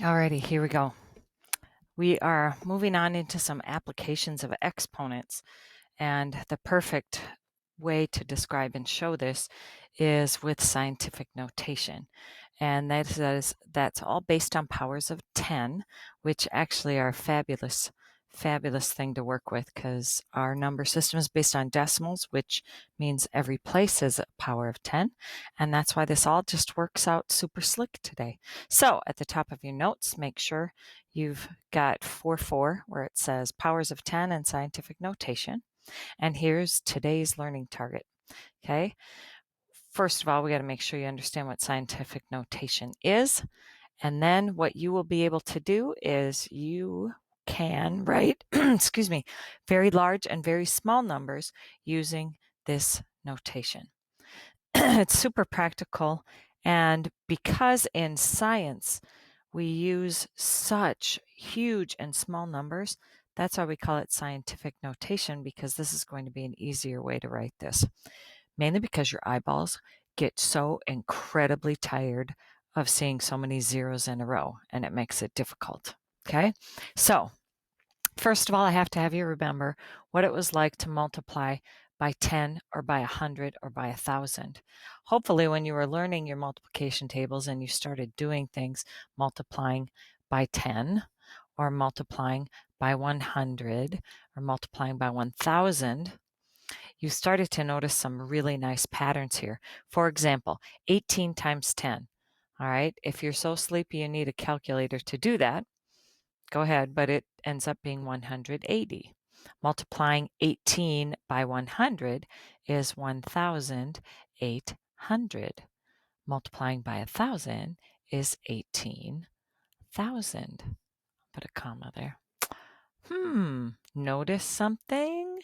Alrighty, here we go. We are moving on into some applications of exponents, and the perfect way to describe and show this is with scientific notation. And that's all based on powers of 10, which actually are a fabulous thing to work with because our number system is based on decimals, which means every place is a power of 10. And that's why this all just works out super slick today. So at the top of your notes, make sure you've got 4 where it says powers of 10 and scientific notation. And here's today's learning target. Okay. First of all, we got to make sure you understand what scientific notation is. And then what you will be able to do is you can write, excuse me, very large and very small numbers using this notation. It's super practical. And because in science, we use such huge and small numbers, that's why we call it scientific notation, because this is going to be an easier way to write this. Mainly because your eyeballs get so incredibly tired of seeing so many zeros in a row, and it makes it difficult. Okay, so first of all, I have to have you remember what it was like to multiply by 10 or by 100 or by 1,000. Hopefully, when you were learning your multiplication tables and you started doing things multiplying by 10 or multiplying by 100 or multiplying by 1,000, you started to notice some really nice patterns here. For example, 18 times 10. All right, if you're so sleepy you need a calculator to do that, go ahead, but it ends up being 180. Multiplying 18 by 100 is 1,800. Multiplying by 1,000 is 18,000. Put a comma there. Notice something?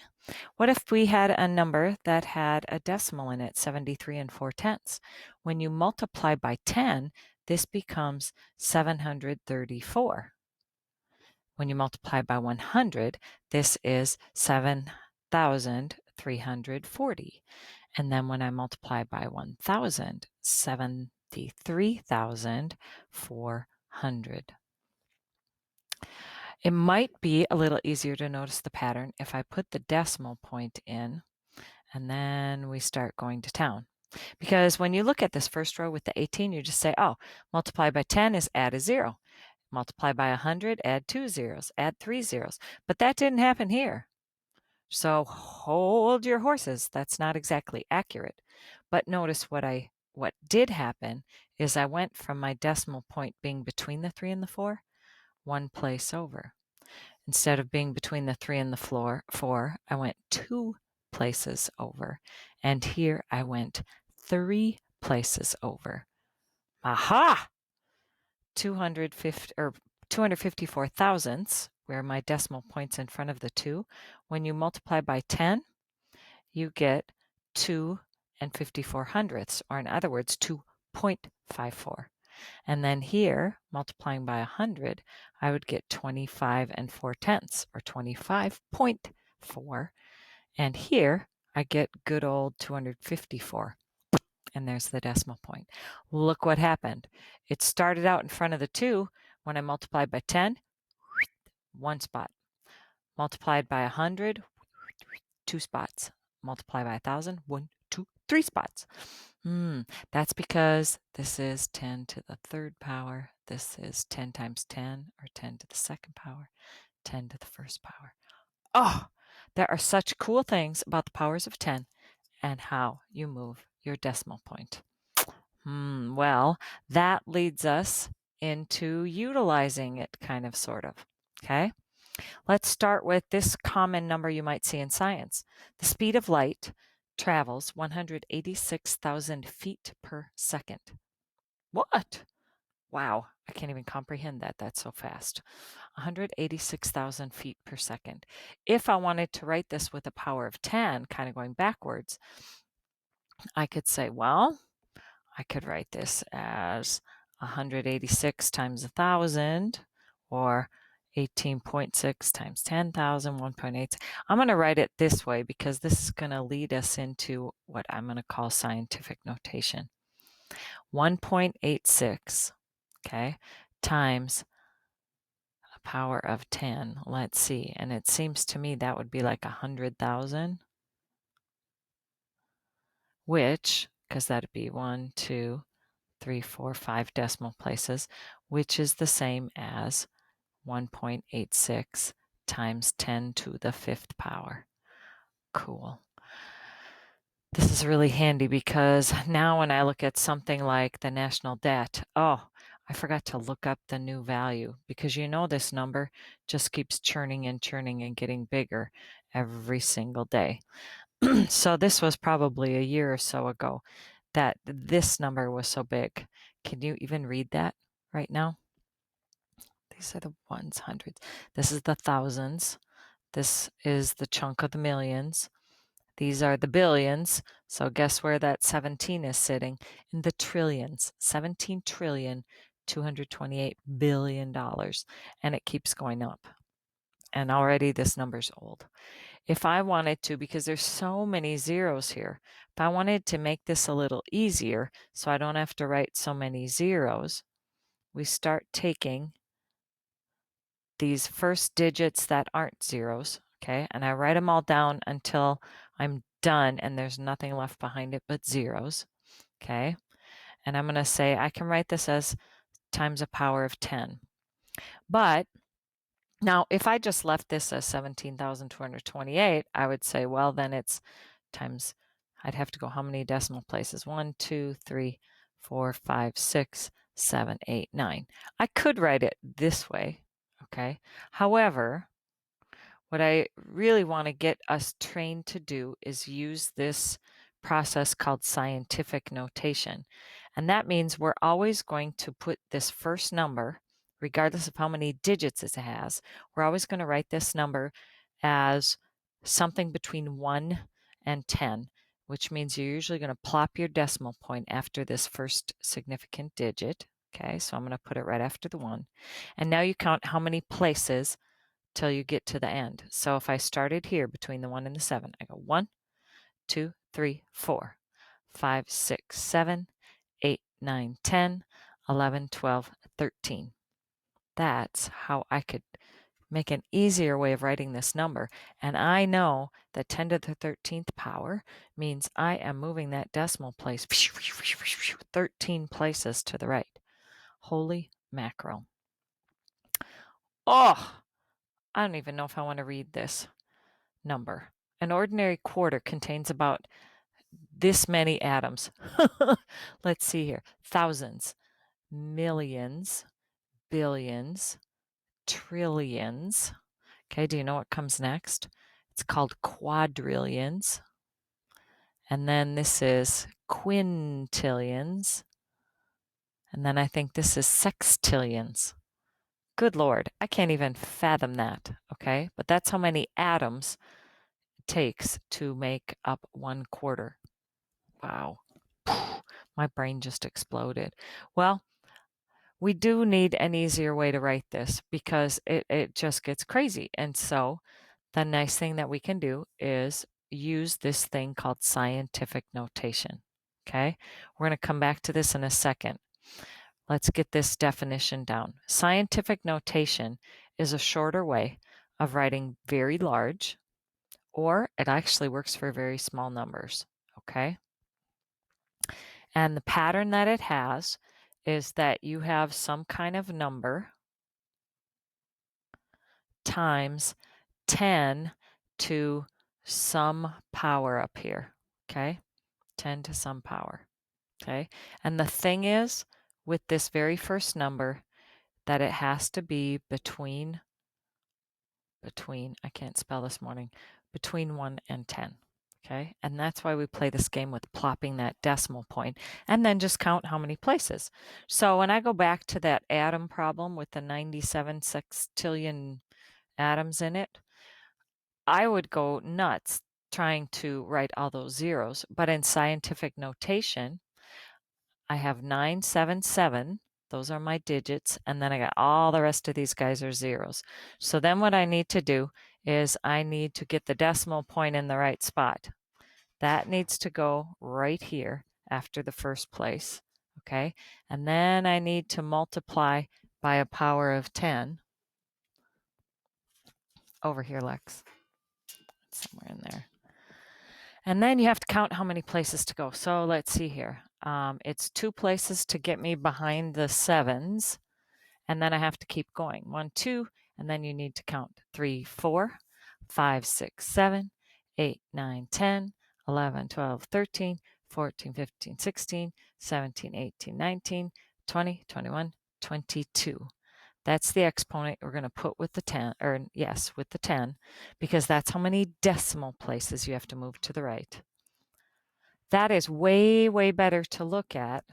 What if we had a number that had a decimal in it, 73 and 4/10? When you multiply by 10, this becomes 734. When you multiply by 100, this is 7,340. And then when I multiply by 1,000, 73,400. It might be a little easier to notice the pattern if I put the decimal point in and then we start going to town. Because when you look at this first row with the 18, you just say, oh, multiply by 10 is add a 0. Multiply by 100, add 2 zeros, add 3 zeros. But that didn't happen here. So hold your horses. That's not exactly accurate. But notice what did happen is I went from my decimal point being between the 3 and the 4, one place over. Instead of being between the 3 and the 4, I went 2 places over. And here I went 3 places over. Aha! 254 thousandths, where my decimal point's in front of the 2. When you multiply by 10, you get 2 and 54 hundredths, or in other words, 2.54. And then here, multiplying by 100, I would get 25 and 4/10, or 25.4. And here, I get good old 254. And there's the decimal point. Look what happened. It started out in front of the 2. When I multiplied by 10, 1 spot. Multiplied by 100, 2 spots. Multiply by 1,000, 1, 2, 3 spots. That's because this is 10 to the third power. This is 10 times 10, or 10 to the second power, 10 to the first power. Oh, there are such cool things about the powers of 10 and how you move your decimal point. Well, that leads us into utilizing it, kind of, sort of. Okay? Let's start with this common number you might see in science. The speed of light travels 186,000 feet per second. What? Wow, I can't even comprehend that. That's so fast. 186,000 feet per second. If I wanted to write this with a power of 10, kind of going backwards, I could say, well, I could write this as 186 times 1,000, or 18.6 times 10,000, 1.8. I'm going to write it this way because this is going to lead us into what I'm going to call scientific notation. 1.86, okay, times a power of 10. Let's see. And it seems to me that would be like 100,000, which, because that'd be 1, 2, 3, 4, 5 decimal places, which is the same as 1.86 times 10 to the 5th power. Cool. This is really handy because now when I look at something like the national debt, oh, I forgot to look up the new value because you know this number just keeps churning and getting bigger every single day. So this was probably a year or so ago that this number was so big. Can you even read that right now? These are the ones, hundreds. This is the thousands. This is the chunk of the millions. These are the billions. So guess where that 17 is sitting? In the trillions. 17 trillion, $228 billion. And it keeps going up. And already this number's old. If I wanted to, because there's so many zeros here, if I wanted to make this a little easier so I don't have to write so many zeros, we start taking these first digits that aren't zeros, okay? And I write them all down until I'm done and there's nothing left behind it but zeros, okay? And I'm going to say I can write this as times a power of 10. But now if I just left this as 17,228, I would say, well, then it's times, I'd have to go how many decimal places? 1, 2, 3, 4, 5, 6, 7, 8, 9. I could write it this way, okay? However, what I really want to get us trained to do is use this process called scientific notation. And that means we're always going to put this first number, regardless of how many digits it has, we're always going to write this number as something between 1 and 10, which means you're usually going to plop your decimal point after this first significant digit. Okay, so I'm going to put it right after the 1. And now you count how many places till you get to the end. So if I started here between the 1 and the 7, I go 1, 2, 3, 4, 5, 6, 7, 8, 9, 10, 11, 12, 13. That's how I could make an easier way of writing this number. And I know that 10 to the 13th power means I am moving that decimal place 13 places to the right. Holy mackerel. Oh, I don't even know if I want to read this number. An ordinary quarter contains about this many atoms. Let's see here. Thousands, millions, billions, trillions. Okay, do you know what comes next? It's called quadrillions. And then this is quintillions. And then I think this is sextillions. Good Lord, I can't even fathom that. Okay, but that's how many atoms it takes to make up 1/4. Wow. My brain just exploded. Well, we do need an easier way to write this because it just gets crazy. And so the nice thing that we can do is use this thing called scientific notation. Okay? We're going to come back to this in a second. Let's get this definition down. Scientific notation is a shorter way of writing very large, or it actually works for very small numbers. Okay? And the pattern that it has is that you have some kind of number times 10 to some power up here, okay? 10 to some power, okay? And the thing is, with this very first number, that it has to be between, I can't spell this morning, between 1 and 10. Okay, and that's why we play this game with plopping that decimal point and then just count how many places. So when I go back to that atom problem with the 97 sextillion atoms in it, I would go nuts trying to write all those zeros. But in scientific notation, I have 977. Those are my digits. And then I got all the rest of these guys are zeros. So then what I need to do is I need to get the decimal point in the right spot. That needs to go right here after the first place. Okay. And then I need to multiply by a power of 10. Over here, Lex. It's somewhere in there. And then you have to count how many places to go. So let's see here. It's 2 places to get me behind the 7s. And then I have to keep going. 1, 2, and then you need to count 3, 4, 5, 6, 7, 8, 9, 10, 11, 12, 13, 14, 15, 16, 17, 18, 19, 20, 21, 22. That's the exponent we're going to put with the 10, or yes, with the 10, because that's how many decimal places you have to move to the right. That is way, way better to look at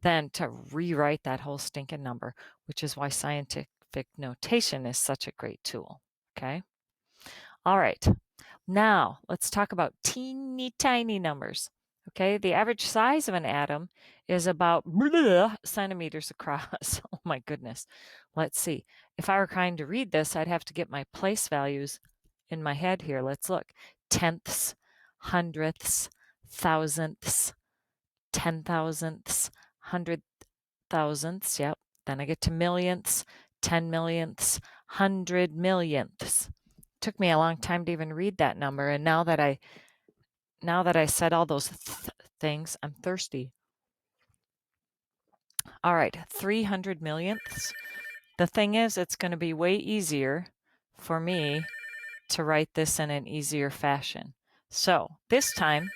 than to rewrite that whole stinking number, which is why scientific notation is such a great tool. Okay. All right. Now let's talk about teeny tiny numbers. Okay. The average size of an atom is about centimeters across. Oh my goodness. Let's see. If I were trying to read this, I'd have to get my place values in my head here. Let's look. Tenths, hundredths, thousandths, 10,000ths, 100,000ths. Yep. Then I get to millionths, 10 millionths, 100 millionths. Took me a long time to even read that number, and now that I said all those things, I'm thirsty. All right, 300 millionths. The thing is, it's going to be way easier for me to write this in an easier fashion. So this time,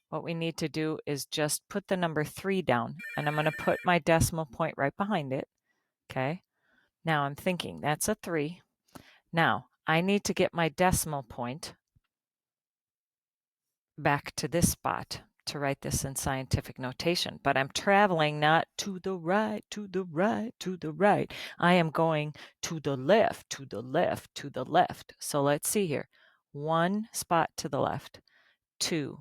what we need to do is just put the number 3 down, and I'm going to put my decimal point right behind it. Okay. Now I'm thinking that's a 3. Now I need to get my decimal point back to this spot to write this in scientific notation, but I'm traveling not to the right, to the right, to the right. I am going to the left, to the left, to the left. So let's see here. 1 spot to the left, 2,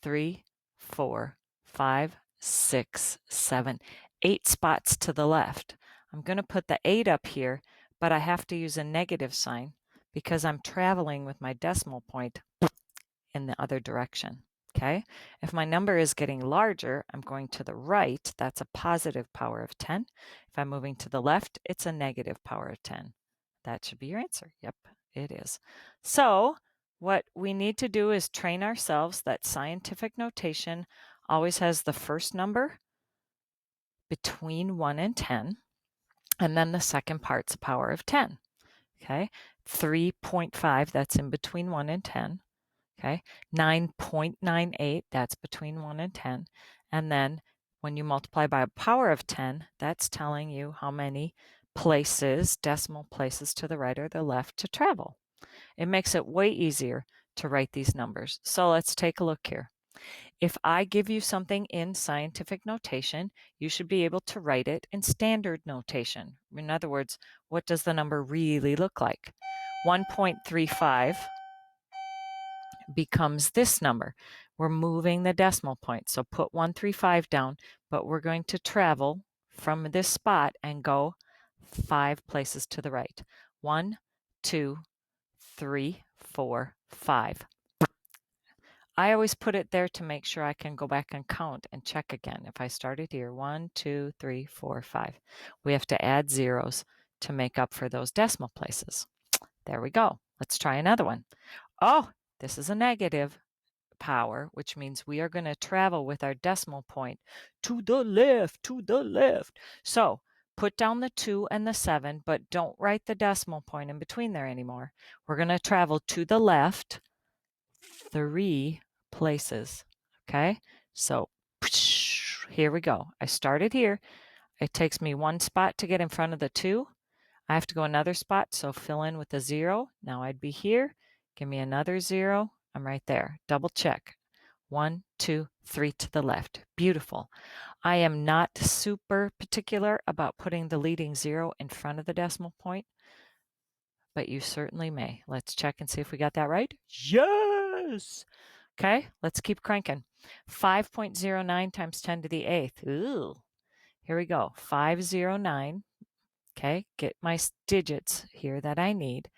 3, 4, 5, 6, 7, 8 spots to the left. I'm going to put the 8 up here, but I have to use a negative sign because I'm traveling with my decimal point in the other direction. Okay. If my number is getting larger, I'm going to the right. That's a positive power of 10. If I'm moving to the left, it's a negative power of 10. That should be your answer. Yep, it is. So what we need to do is train ourselves that scientific notation always has the first number between 1 and 10, and then the second part's a power of 10. Okay. 3.5, that's in between 1 and 10. Okay, 9.98, that's between 1 and 10. And then when you multiply by a power of 10, that's telling you how many places, decimal places to the right or the left to travel. It makes it way easier to write these numbers. So let's take a look here. If I give you something in scientific notation, you should be able to write it in standard notation. In other words, what does the number really look like? 1.35 becomes this number. We're moving the decimal point. So put 135 down, but we're going to travel from this spot and go 5 places to the right. 1, 2, 3, 4, 5. I always put it there to make sure I can go back and count and check again. If I started here, 1, 2, 3, 4, 5. We have to add zeros to make up for those decimal places. There we go. Let's try another one. Oh, this is a negative power, which means we are going to travel with our decimal point to the left, to the left. So put down the 2 and the 7, but don't write the decimal point in between there anymore. We're going to travel to the left 3 places. Okay, so here we go. I started here. It takes me 1 spot to get in front of the 2. I have to go another spot, so fill in with a 0. Now I'd be here. Give me another 0. I'm right there. Double check. 1, 2, 3 to the left. Beautiful. I am not super particular about putting the leading 0 in front of the decimal point, but you certainly may. Let's check and see if we got that right. Yes! Okay, let's keep cranking. 5.09 times 10 to the 8th. Ooh. Here we go. 509. Okay, get my digits here that I need.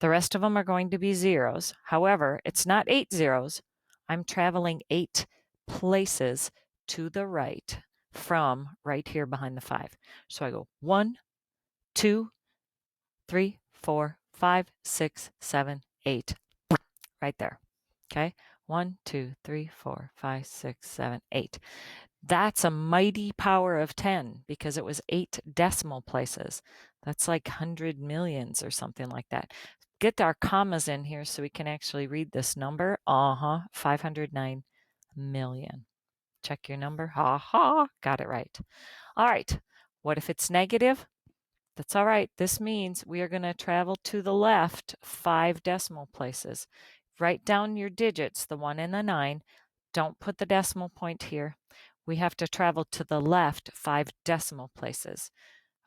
The rest of them are going to be zeros. However, it's not 8 zeros. I'm traveling 8 places to the right from right here behind the 5. So I go 1, 2, 3, 4, 5, 6, 7, 8. Right there. Okay. 1, 2, 3, 4, 5, 6, 7, 8. That's a mighty power of 10 because it was 8 decimal places. That's like 100 millions or something like that. Get our commas in here so we can actually read this number. 509 million. Check your number. Ha ha. Got it right. All right. What if it's negative? That's all right. This means we are going to travel to the left 5 decimal places. Write down your digits, the 1 and the 9. Don't put the decimal point here. We have to travel to the left 5 decimal places.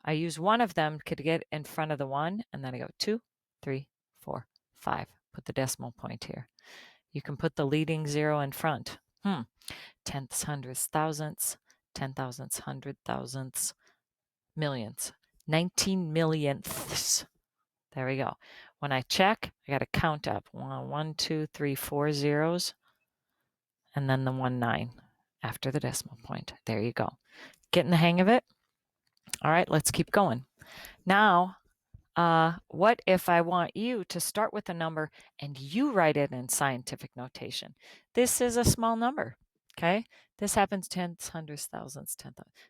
I use one of them to get in front of the 1, and then I go 2, 3, 4, 5. Put the decimal point here. You can put the leading 0 in front. Tenths, hundredths, thousandths, 10 thousandths, 100 thousandths, millions. 19 millionths. There we go. When I check, I got to count up. 1, 2, 3, 4 zeros, and then the 1, 9 after the decimal point. There you go. Getting the hang of it? All right, let's keep going. Now, what if I want you to start with a number and you write it in scientific notation? This is a small number, okay? This happens tenths, hundredths, thousandths,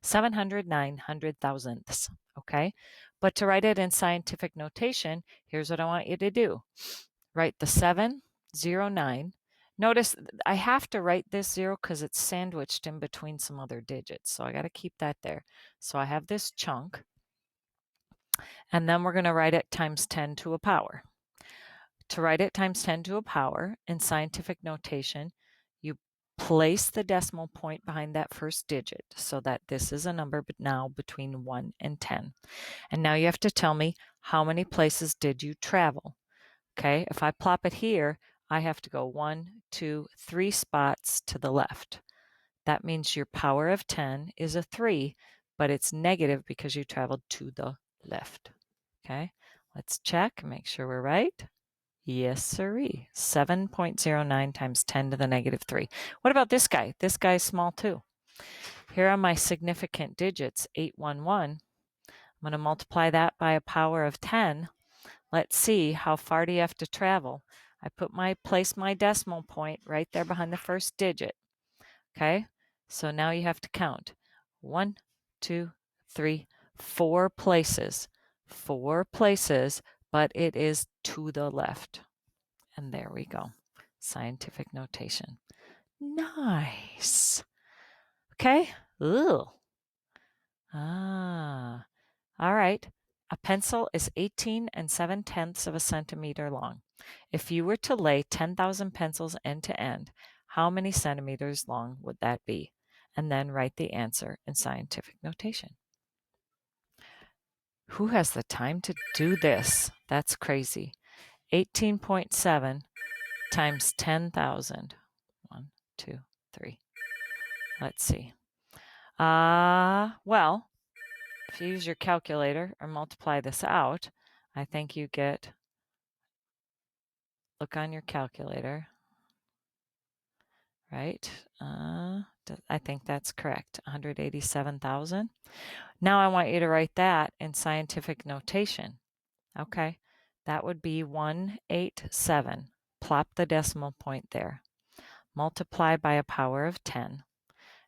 709 hundred thousandths, okay? But to write it in scientific notation, here's what I want you to do. Write the 709. Notice I have to write this 0 because it's sandwiched in between some other digits, so I got to keep that there. So I have this chunk. And then we're going to write it times 10 to a power. To write it times 10 to a power in scientific notation, you place the decimal point behind that first digit so that this is a number but now between 1 and 10. And now you have to tell me how many places did you travel. Okay, if I plop it here, I have to go 1, 2, 3 spots to the left. That means your power of 10 is a 3, but it's negative because you traveled to the left. Okay, let's check, make sure we're right. Yes, sirree. 7.09 times 10 to the negative 3. What about this guy? This guy's small too. Here are my significant digits, 811. I'm going to multiply that by a power of 10. Let's see, how far do you have to travel? I place my decimal point right there behind the first digit. Okay, so now you have to count. 1, 2, 3, 4 places. 4 places, but it is to the left. And there we go. Scientific notation. Nice. Okay. Ooh. All right. A pencil is 18 7/10 of a centimeter long. If you were to lay 10,000 pencils end to end, how many centimeters long would that be? And then write the answer in scientific notation. Who has the time to do this? That's crazy. 18.7 times 10,000. 1, 2, 3. Let's see. Well, if you use your calculator or multiply this out, I think you get, look on your calculator, right? I think that's correct, 187,000. Now I want you to write that in scientific notation. Okay, that would be 187. Plop the decimal point there. Multiply by a power of 10.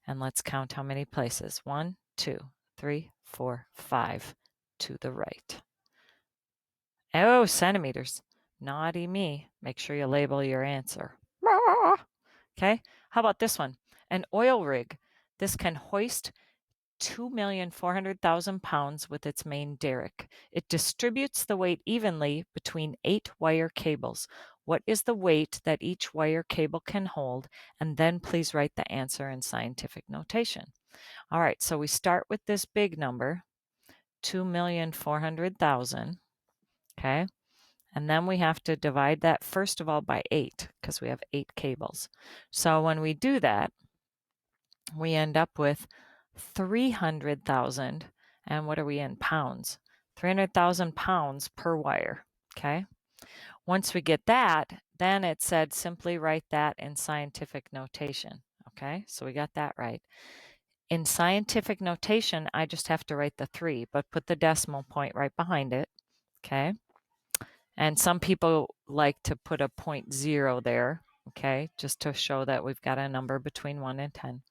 And let's count how many places. 1, 2, 3, 4, 5 to the right. Oh, centimeters. Naughty me. Make sure you label your answer. Okay, how about this one? An oil rig. This can hoist 2,400,000 pounds with its main derrick. It distributes the weight evenly between 8 wire cables. What is the weight that each wire cable can hold? And then please write the answer in scientific notation. All right, so we start with this big number, 2,400,000. Okay, and then we have to divide that first of all by 8 because we have 8 cables. So when we do that, we end up with 300,000. And what are we in pounds? 300,000 pounds per wire. Okay. Once we get that, then it said simply write that in scientific notation. Okay. So we got that right. In scientific notation, I just have to write the 3, but put the decimal point right behind it, okay? And some people like to put a 0.0 there, okay, just to show that we've got a number between 1 and 10.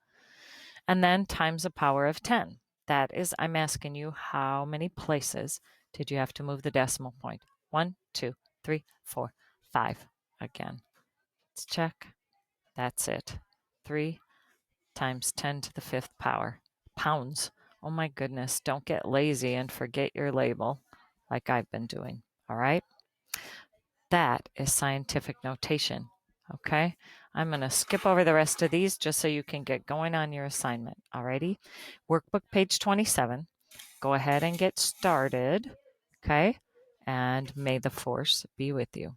And then times the power of 10. That is, I'm asking you, how many places did you have to move the decimal point? 1, 2, 3, 4, 5. Again, let's check. That's it. 3 times 10 to the 5th power. Pounds. Oh my goodness, don't get lazy and forget your label like I've been doing, all right? That is scientific notation, okay? I'm going to skip over the rest of these just so you can get going on your assignment, alrighty? Workbook page 27. Go ahead and get started, okay? And may the force be with you.